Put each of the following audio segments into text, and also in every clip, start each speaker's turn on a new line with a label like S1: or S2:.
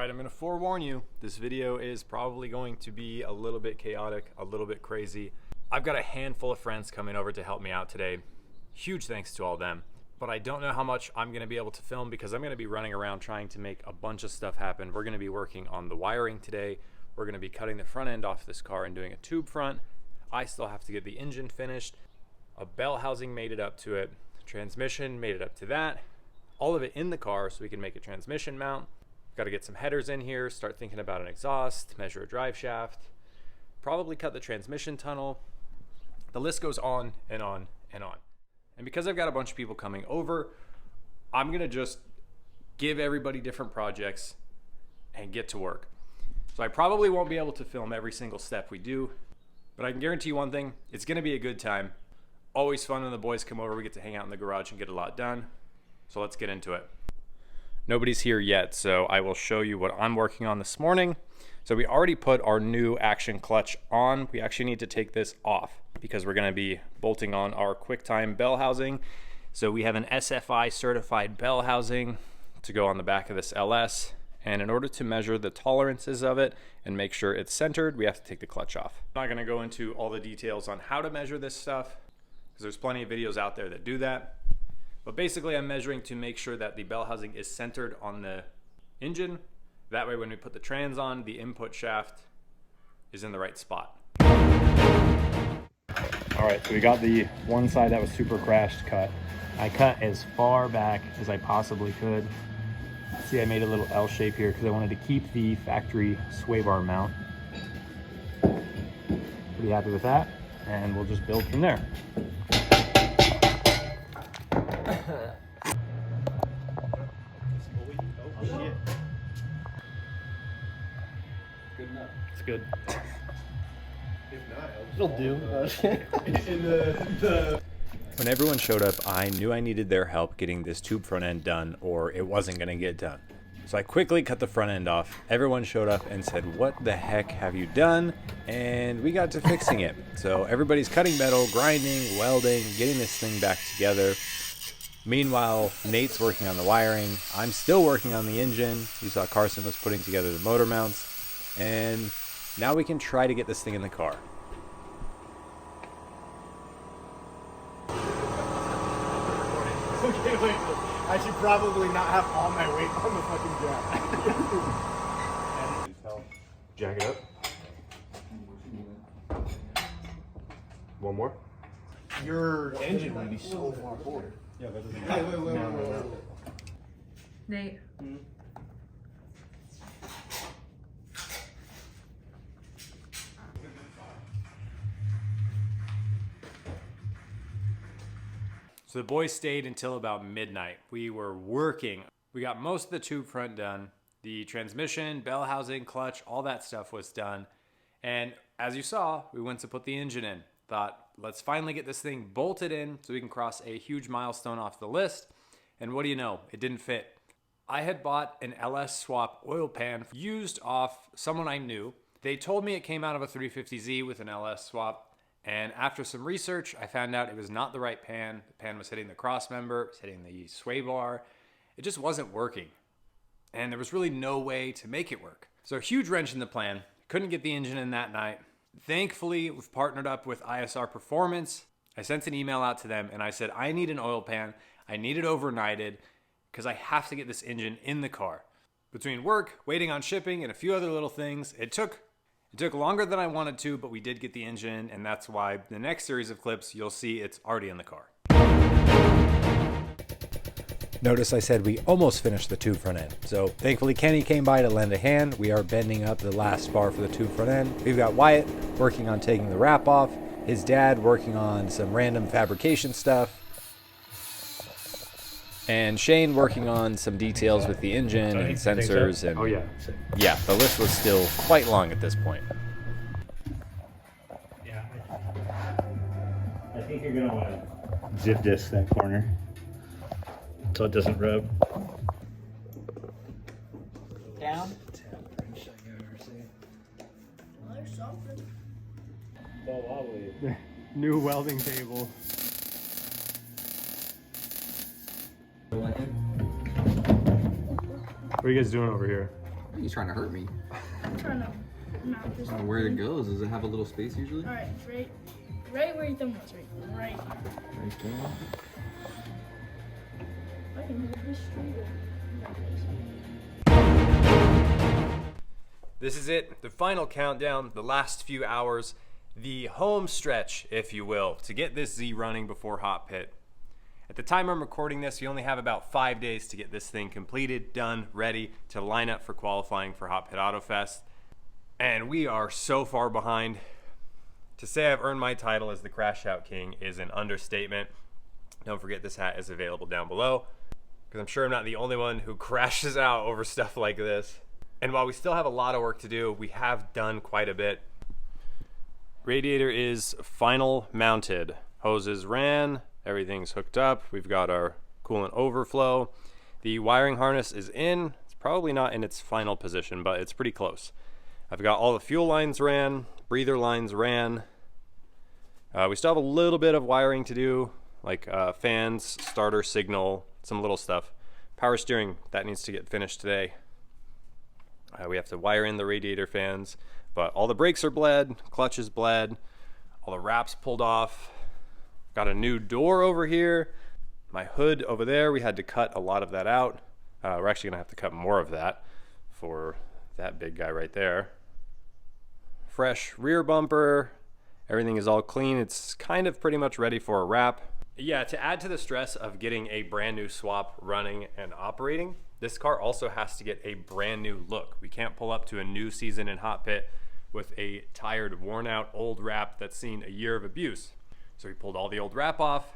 S1: Alright, I'm going to forewarn you, this video is probably going to be a little bit chaotic, a little bit crazy. I've got a handful of friends coming over to help me out today. Huge thanks to all of them. But I don't know how much I'm going to be able to film because I'm going to be running around trying to make a bunch of stuff happen. We're going to be working on the wiring today. We're going to be cutting the front end off this car and doing a tube front. I still have to get the engine finished. A bell housing made it up to it. Transmission made it up to that. All of it in the car so we can make a transmission mount. Got to get some headers in here, start thinking about an exhaust, measure a drive shaft, probably cut the transmission tunnel. The list goes on and on and on. And because I've got a bunch of people coming over, I'm going to just give everybody different projects and get to work. So I probably won't be able to film every single step we do, but I can guarantee you one thing, it's going to be a good time. Always fun when the boys come over, we get to hang out in the garage and get a lot done. So let's get into it. Nobody's here yet, so I will show you what I'm working on this morning. So we already put our new action clutch on. We actually need to take this off because we're gonna be bolting on our QuickTime bell housing. So we have an SFI certified bell housing to go on the back of this LS. And in order to measure the tolerances of it and make sure it's centered, we have to take the clutch off. I'm not gonna go into all the details on how to measure this stuff because there's plenty of videos out there that do that. But basically I'm measuring to make sure that the bell housing is centered on the engine. That way when we put the trans on, the input shaft is in the right spot. All right, so we got the one side that was super crashed cut. I cut as far back as I possibly could. See, I made a little L shape here because I wanted to keep the factory sway bar mount. Pretty happy with that, and we'll just build from there. It's good.
S2: If not,
S3: it'll do.
S1: When everyone showed up, I knew I needed their help getting this tube front end done or it wasn't going to get done. So I quickly cut the front end off. Everyone showed up and said, "What the heck have you done?" And we got to fixing it. So everybody's cutting metal, grinding, welding, getting this thing back together. Meanwhile, Nate's working on the wiring. I'm still working on the engine. You saw Carson was putting together the motor mounts. And now we can try to get this thing in the car.
S3: Okay, wait. I should probably not have all my weight on the fucking jack.
S2: jack it up. One more.
S3: Your engine would be so far forward.
S2: Yeah, that doesn't
S3: Wait.
S4: Nate.
S1: So the boys stayed until about midnight. We were working. We got most of the tube front done. The transmission, bell housing, clutch, all that stuff was done. And as you saw, we went to put the engine in. Thought, let's finally get this thing bolted in so we can cross a huge milestone off the list. And what do you know? It didn't fit. I had bought an LS swap oil pan used off someone I knew. They told me it came out of a 350Z with an LS swap. And after some research, I found out it was not the right pan. The pan was hitting the cross member, it was hitting the sway bar. It just wasn't working. And there was really no way to make it work. So a huge wrench in the plan. Couldn't get the engine in that night. Thankfully, we've partnered up with ISR Performance. I sent an email out to them and I said, I need an oil pan. I need it overnighted because I have to get this engine in the car. Between work, waiting on shipping, and a few other little things, it took longer than I wanted to, but we did get the engine, and that's why the next series of clips, you'll see it's already in the car. Notice I said we almost finished the tube front end. So thankfully Kenny came by to lend a hand. We are bending up the last bar for the tube front end. We've got Wyatt working on taking the wrap off, his dad working on some random fabrication stuff, and Shane working on some details with the engine and sensors. And yeah, the list was still quite long at this point.
S3: Yeah. I think you're gonna want to zip disc that corner so it doesn't rub.
S4: Down.
S5: There's something.
S3: So wobbly.
S2: New welding table.
S1: What are you guys doing over here?
S6: He's trying to hurt me.
S5: I'm trying to mount this.
S6: I don't know where it goes. Does it have a little space usually?
S5: Alright, right where your thumb was, right.
S6: Right there.
S5: I can move this straight.
S1: This is it, the final countdown, the last few hours, the home stretch, if you will, to get this Z running before Hot Pit. At the time I'm recording this, we only have about 5 days to get this thing completed, done, ready to line up for qualifying for Hot Pit Autofest. And we are so far behind. To say I've earned my title as the Crash Out King is an understatement. Don't forget this hat is available down below, because I'm sure I'm not the only one who crashes out over stuff like this. And while we still have a lot of work to do, we have done quite a bit. Radiator is final mounted. Hoses ran, everything's hooked up. We've got our coolant overflow. The wiring harness is in. It's probably not in its final position, but it's pretty close. I've got all the fuel lines ran, breather lines ran. We still have a little bit of wiring to do, like fans, starter signal, some little stuff. Power steering, that needs to get finished today. We have to wire in the radiator fans, but all the brakes are bled, clutch is bled, all the wraps pulled off. Got a new door over here. My hood over there, we had to cut a lot of that out. We're actually gonna have to cut more of that for that big guy right there. Fresh rear bumper, everything is all clean. It's kind of pretty much ready for a wrap. Yeah, to add to the stress of getting a brand new swap running and operating, this car also has to get a brand new look. We can't pull up to a new season in Hot Pit with a tired, worn out old wrap that's seen a year of abuse. So we pulled all the old wrap off.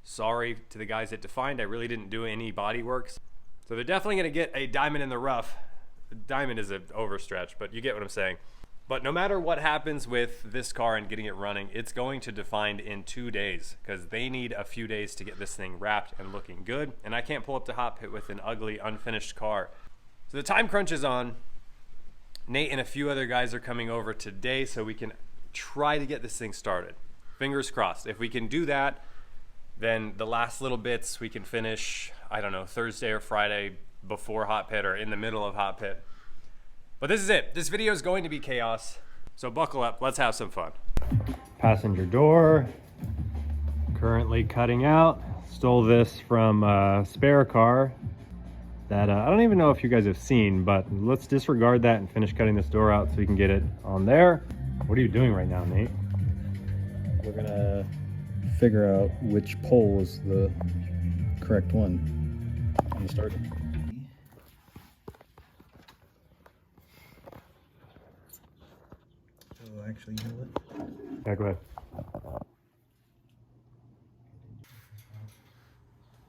S1: Sorry to the guys at Defined, I really didn't do any body works. So they're definitely gonna get a diamond in the rough. Diamond is an overstretch, but you get what I'm saying. But no matter what happens with this car and getting it running, it's going to Defined in 2 days, because they need a few days to get this thing wrapped and looking good. And I can't pull up to Hot Pit with an ugly, unfinished car. So the time crunch is on. Nate and a few other guys are coming over today so we can try to get this thing started. Fingers crossed. If we can do that, then the last little bits we can finish, I don't know, Thursday or Friday before Hot Pit or in the middle of Hot Pit. But this is it. This video is going to be chaos. So buckle up, let's have some fun.
S2: Passenger door, currently cutting out. Stole this from a spare car that I don't even know if you guys have seen, but let's disregard that and finish cutting this door out so we can get it on there. What are you doing right now, Nate?
S6: We're gonna figure out which pole is the correct one. And start it. Actually, you know what?
S2: Yeah, go ahead.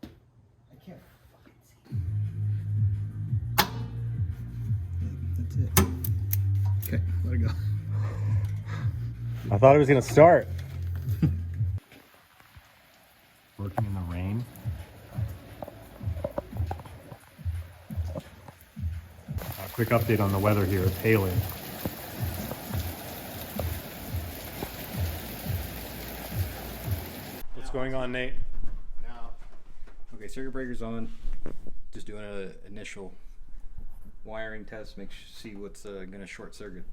S6: I can't fucking see. That's it. Okay, let it go.
S2: I thought it was gonna start. Working in the rain. Quick update on the weather here. It's hailing.
S1: What's going on, Nate?
S6: Now, okay, circuit breaker's on. Just doing an initial wiring test. See what's gonna short circuit.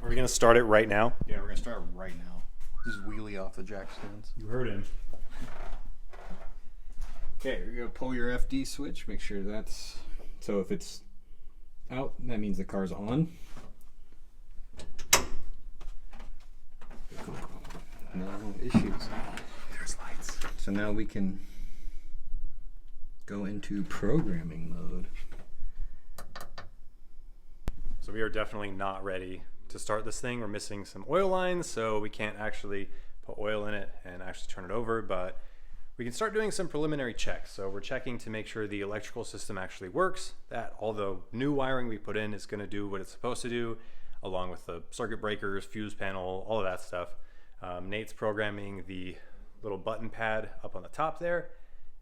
S2: Are we gonna start it right now?
S6: Yeah, we're gonna start right now. Just wheelie off the jack stands.
S2: You heard him.
S6: Okay, you're gonna pull your FD switch. Make sure that's so. If it's out, that means the car's on. No issues. There's lights. So now we can go into programming mode.
S1: So we are definitely not ready to start this thing. We're missing some oil lines, so we can't actually put oil in it and actually turn it over, but we can start doing some preliminary checks. So we're checking to make sure the electrical system actually works, that all the new wiring we put in is gonna do what it's supposed to do, along with the circuit breakers, fuse panel, all of that stuff. Nate's programming the little button pad up on the top there,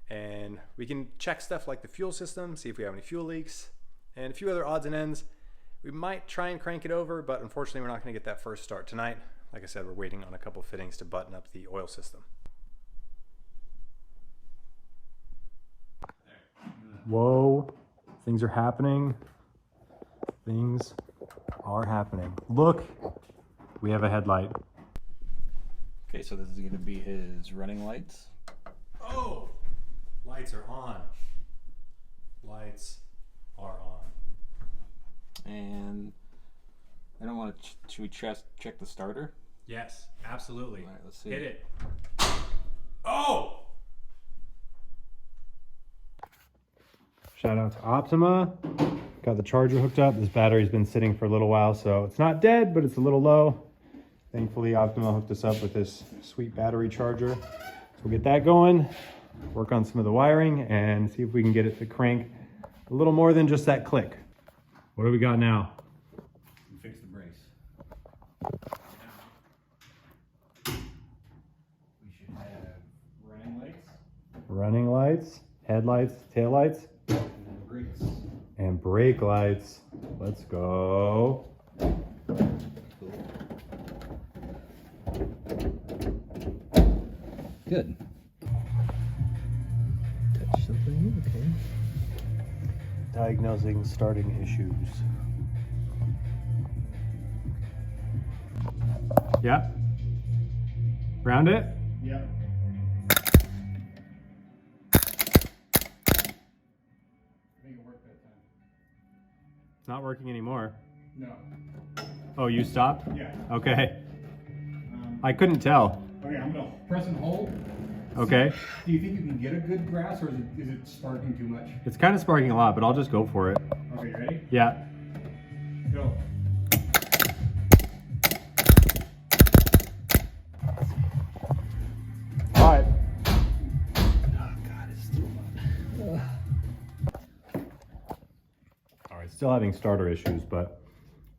S1: and we can check stuff like the fuel system, see if we have any fuel leaks, and a few other odds and ends. We might try and crank it over, but unfortunately we're not gonna get that first start tonight. Like I said, we're waiting on a couple fittings to button up the oil system.
S2: Whoa, things are happening. Things are happening. Look, we have a headlight.
S6: Okay, so this is going to be his running lights.
S2: Oh, lights are on. Lights are on.
S6: And I don't want to. Should we check the starter?
S2: Yes, absolutely.
S6: All right, let's see.
S2: Hit it. Oh! Shout out to Optima. Got the charger hooked up. This battery's been sitting for a little while, so it's not dead, but it's a little low. Thankfully, Optima hooked us up with this sweet battery charger. So we'll get that going, work on some of the wiring, and see if we can get it to crank a little more than just that click. What do we got now?
S6: Fix the brace. We should have running lights.
S2: Running lights, headlights, taillights,
S6: And then brakes.
S2: and brake lights. Let's go.
S6: Good. Touch something, okay.
S2: Diagnosing starting issues. Yeah. Round it?
S3: Yep.
S2: It's not working anymore.
S3: No.
S2: Oh, you stopped?
S3: Yeah.
S2: Okay. I couldn't tell.
S3: Okay, I'm gonna press and hold.
S2: Okay.
S3: Do you think you can get a good grasp, or is it sparking too much?
S2: It's kind of sparking a lot, but I'll just go for it.
S3: Okay, ready?
S2: Yeah.
S3: Go.
S2: All right.
S6: Oh God, it's still on.
S2: All right, still having starter issues, but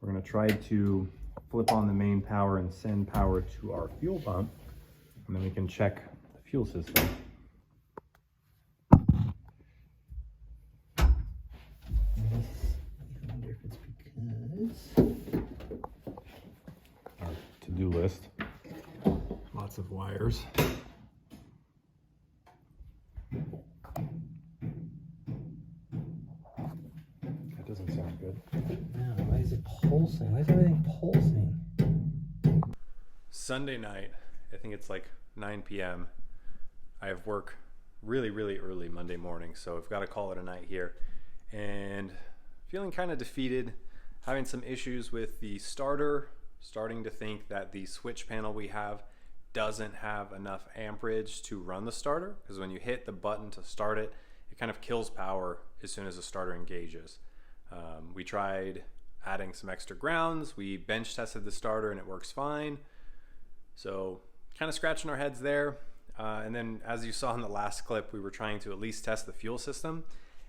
S2: we're gonna try to flip on the main power and send power to our fuel pump, and then we can check the fuel system.
S6: I wonder if it's because.
S2: Our to-do list. Lots of wires. That doesn't sound good.
S6: No, why is it pulsing? Why is everything pulsing?
S1: Sunday night, I think it's like 9 p.m. I have work really, really early Monday morning, so I've got to call it a night here. And feeling kind of defeated, having some issues with the starter, starting to think that the switch panel we have doesn't have enough amperage to run the starter, because when you hit the button to start it, it kind of kills power as soon as the starter engages. We tried adding some extra grounds, we bench tested the starter and it works fine. So kind of scratching our heads there. And then as you saw in the last clip, we were trying to at least test the fuel system,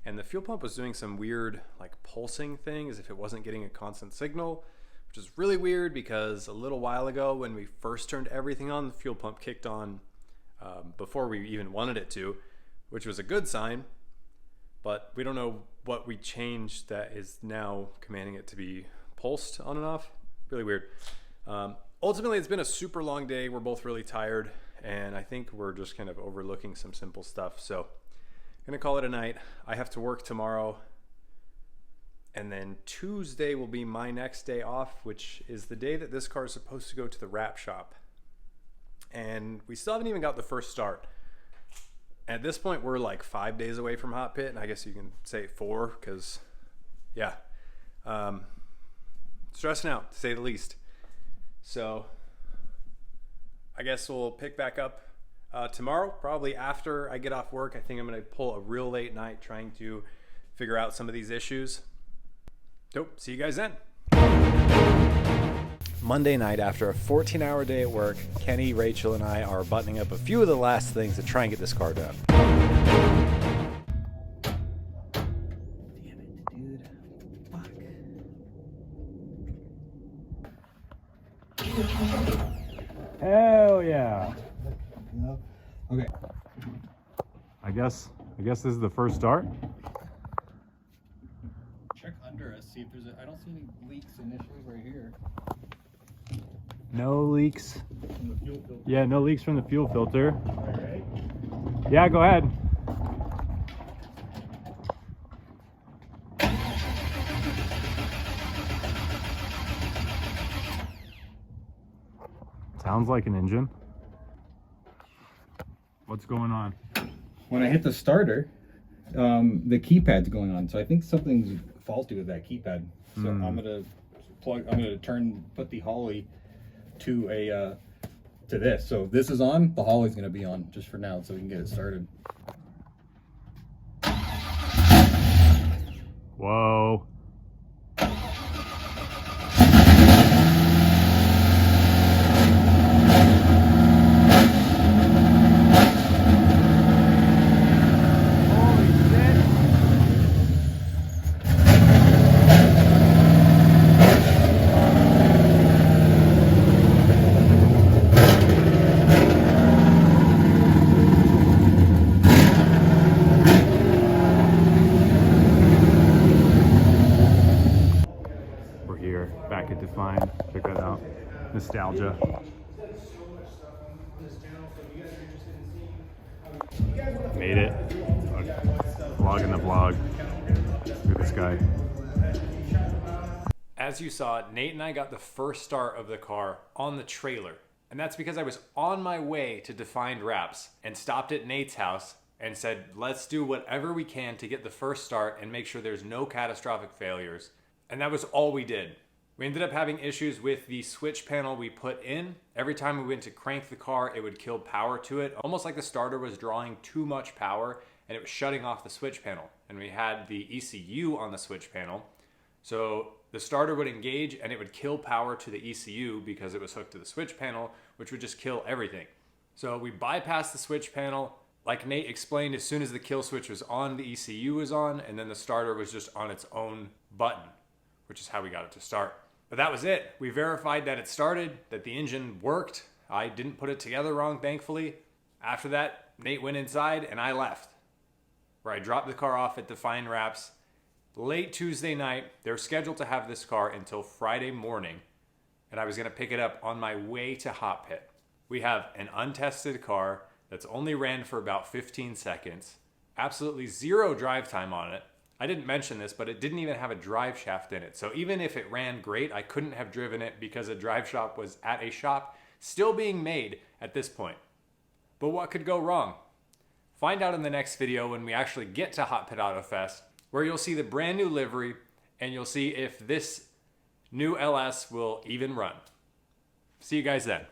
S1: and the fuel pump was doing some weird like pulsing thing as if it wasn't getting a constant signal, which is really weird because a little while ago when we first turned everything on, the fuel pump kicked on before we even wanted it to, which was a good sign, but we don't know what we changed that is now commanding it to be pulsed on and off. Really weird. Ultimately, it's been a super long day. We're both really tired, and I think we're just kind of overlooking some simple stuff. So I'm gonna call it a night. I have to work tomorrow, and then Tuesday will be my next day off, which is the day that this car is supposed to go to the wrap shop. And we still haven't even got the first start. At this point, we're like 5 days away from Hot Pit, and I guess you can say 4, because yeah, stressing out to say the least. So I guess we'll pick back up tomorrow, probably after I get off work. I think I'm gonna pull a real late night trying to figure out some of these issues. Dope, see you guys then. Monday night, after a 14-hour day at work, Kenny, Rachel, and I are buttoning up a few of the last things to try and get this car done.
S6: Damn it, dude. Fuck.
S2: Hell yeah.
S6: Okay.
S2: I guess this is the first start.
S3: Check under us, see if there's I don't see any leaks initially right here.
S2: No leaks.
S3: From the fuel filter.
S2: Yeah, no leaks from the fuel filter.
S3: All right.
S2: Yeah, go ahead. Sounds like an engine. What's going on?
S6: When I hit the starter, the keypad's going on, so I think something's faulty with that keypad. So I'm gonna put the Holly to this. So if this is on, the Holly's gonna be on just for now, so we can get it started.
S2: Whoa. Back at Define, check that out. Nostalgia. Made it. Vlog in the vlog. Look at this guy.
S1: As you saw, Nate and I got the first start of the car on the trailer. And that's because I was on my way to Defined Wraps and stopped at Nate's house and said, let's do whatever we can to get the first start and make sure there's no catastrophic failures. And that was all we did. We ended up having issues with the switch panel we put in. Every time we went to crank the car, it would kill power to it, almost like the starter was drawing too much power and it was shutting off the switch panel. And we had the ECU on the switch panel. So the starter would engage and it would kill power to the ECU because it was hooked to the switch panel, which would just kill everything. So we bypassed the switch panel. Like Nate explained, as soon as the kill switch was on, the ECU was on, and then the starter was just on its own button, which is how we got it to start. But that was it. We verified that it started, that the engine worked. I didn't put it together wrong, thankfully. After that, Nate went inside and I left, where I dropped the car off at Define Wraps late Tuesday night. They were scheduled to have this car until Friday morning, and I was gonna pick it up on my way to Hot Pit. We have an untested car that's only ran for about 15 seconds, absolutely zero drive time on it. I didn't mention this, but it didn't even have a drive shaft in it. So even if it ran great, I couldn't have driven it because a drive shaft was at a shop still being made at this point. But what could go wrong? Find out in the next video when we actually get to Hot Pit Autofest, where you'll see the brand new livery and you'll see if this new LS will even run. See you guys then.